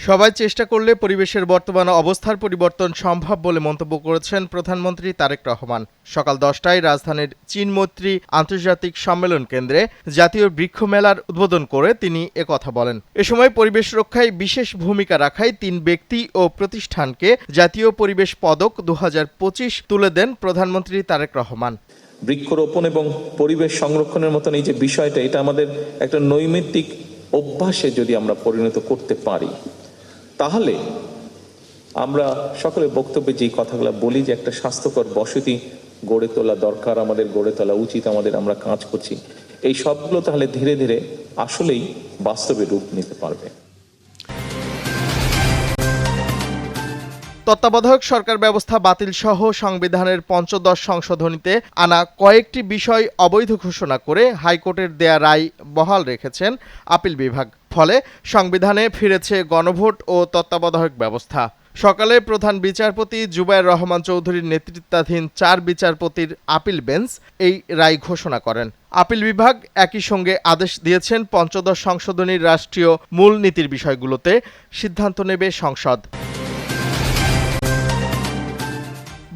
সবাই চেষ্টা করলে পরিবেশের বর্তমান অবস্থার পরিবর্তন সম্ভব বলে মন্তব্য করেছেন প্রধানমন্ত্রী তারেক রহমান। সকাল 10টায় রাজধানীর চীন-মৈত্রী আন্তর্জাতিক সম্মেলন কেন্দ্রে জাতীয় বৃক্ষ মেলার উদ্বোধন করে তিনি একথা বলেন। এ সময় পরিবেশ রক্ষায় বিশেষ ভূমিকা রাখায় 3 ব্যক্তি ও প্রতিষ্ঠানকে জাতীয় পরিবেশ পদক 2025 তুলে দেন প্রধানমন্ত্রী তারেক রহমান। বৃক্ষরোপণ এবং পরিবেশ সংরক্ষণের মতন এই যে বিষয়টা, এটা আমাদের একটা নৈমিত্তিক অভ্যাসে যদি আমরা পরিণত করতে পারি, তাহলে আমরা সকলের বক্তব্যে যে কথাগুলো বলি যে একটা স্বাস্থ্যকর বসতি গড়ে তোলা দরকার, আমাদের গড়ে তোলা উচিত, আমরা কাজ করছি, এই সবগুলো তাহলে ধীরে ধীরে আসলেই বাস্তবে রূপ নিতে পারবে। তত্ত্বাবধায়ক সরকার ব্যবস্থা বাতিল সহ সংবিধানের ৫০ সংশোধনীতে আনা কয়েকটি বিষয় অবৈধ ঘোষণা করে হাইকোর্টের দেয়া রায় বহাল রেখেছেন আপিল বিভাগ। ফলে সংবিধানে ফিরেছে গণভোট ও তত্ত্বাবধায়ক ব্যবস্থা। সকালে প্রধান বিচারপতি জুবায়ের রহমান চৌধুরীর নেতৃত্বাধীন 4 বিচারপতির আপিল বেঞ্চ এই রায় ঘোষণা করেন। আপিল বিভাগ একই সঙ্গে আদেশ দিয়েছেন ৫০ সংশোধনীর রাষ্ট্রীয় মূলনীতির বিষয়গুলোতে সিদ্ধান্ত নেবে সংসদ।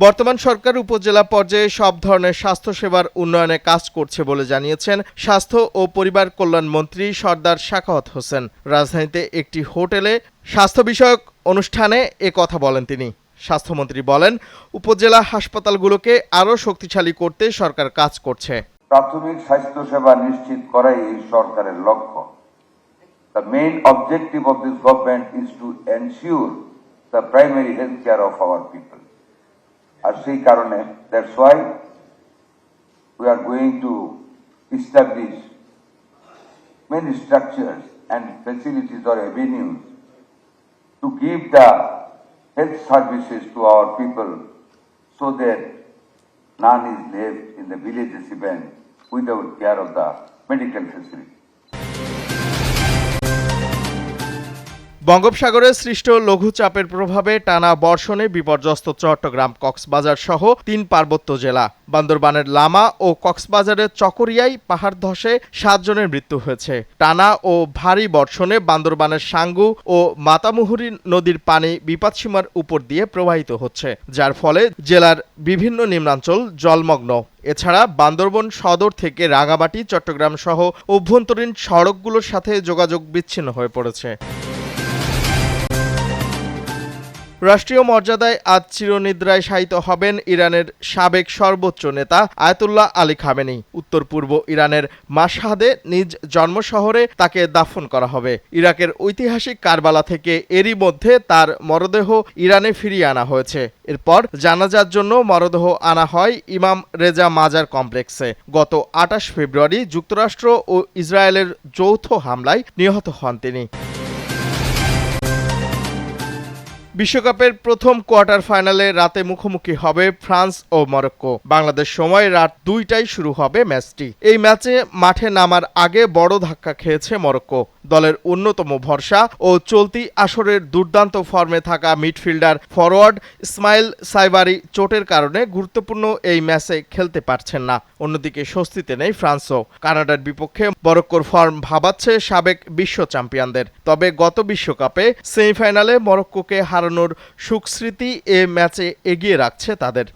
বর্তমান সরকার উপজেলা পর্যায়ে সব ধরনের স্বাস্থ্যসেবার উন্নয়নে কাজ করছে বলে জানিয়েছেন স্বাস্থ্য ও পরিবার কল্যাণ মন্ত্রী সরদার সাখাওয়াত হোসেন। রাজধানীতে একটি হোটেলে স্বাস্থ্য বিষয়ক অনুষ্ঠানে কথা বলেন তিনি। স্বাস্থ্যমন্ত্রী বলেন, উপজেলা হাসপাতালগুলোকে আরও শক্তিশালী করতে সরকার কাজ করছে। প্রাথমিক স্বাস্থ্যসেবা নিশ্চিত করাই এই সরকারের লক্ষ্য। The main objective of this government is to ensure the primary health care of our people. আর সেই কারণে that's why we are going to establish many structures and facilities or avenues to give the health services to our people so that none is left in the villages even without care of the medical facility. বঙ্গোপসাগরে সৃষ্ট লঘুচাপের প্রভাবে টানা বর্ষণে বিপর্যস্ত চট্টগ্রাম, কক্সবাজার সহ 3 পার্বত্য জেলা। বান্দরবানের লামা ও কক্সবাজারের চকরিয়ায় পাহাড় ধসে 7 জনের মৃত্যু হয়েছে। টানা ও ভারী বর্ষণে বান্দরবানের সাঙ্গু ও মাতামুহুরী নদীর পানি বিপদসীমার উপর দিয়ে প্রবাহিত হচ্ছে, যার ফলে জেলার বিভিন্ন নিম্নাঞ্চল জলমগ্ন। এছাড়া বান্দরবন সদর থেকে রাঙামাটি, চট্টগ্রাম সহ অভ্যন্তরীণ সড়কগুলোর সাথে যোগাযোগ বিচ্ছিন্ন হয়ে পড়েছে। রাষ্ট্রীয় মর্যাদায় আজ চিরনিদ্রায় শায়িত হবেন ইরানের সাবেক সর্বোচ্চ নেতা আয়াতুল্লাহ আলী খামেনি। উত্তর পূর্ব ইরানের মাশহাদে নিজ জন্মশহরে তাকে দাফন করা হবে। ইরাকের ঐতিহাসিক কারবালা থেকে এরই মধ্যে তার মরদেহ ইরানে ফিরিয়ে আনা হয়েছে। এরপর জানাজার জন্য মরদেহ আনা হয় ইমাম রেজা মাজার কমপ্লেক্সে। গত ২৮ ফেব্রুয়ারি যুক্তরাষ্ট্র ও ইসরায়েলের যৌথ হামলায় নিহত হন তিনি। বিশ্বকাপের প্রথম কোয়ার্টার ফাইনালে রাতে মুখোমুখি হবে ফ্রান্স ও মরক্কো। বাংলাদেশ সময় রাত 2টায় শুরু হবে ম্যাচটি। এই ম্যাচে মাঠে নামার আগে বড় ধাক্কা খেয়েছে মরক্কো। দলের অন্যতম ভরসা ও চলতি আসরের দুর্দান্ত ফর্মে থাকা মিডফিল্ডার ফরোয়ার্ড ইসমাইল সাইবারি চোটের কারণে গুরুত্বপূর্ণ এই ম্যাচে খেলতে পারছেন না। অন্যদিকে স্বস্তিতে নেই ফ্রান্সও। কানাডার বিপক্ষে মরক্কোর ফর্ম ভাবাচ্ছে সাবেক বিশ্ব চ্যাম্পিয়নদের। তবে গত বিশ্বকাপে সেমিফাইনালে মরক্কোকে হারানোর সুখস্মৃতি এ ম্যাচে এগিয়ে রাখছে তাদের।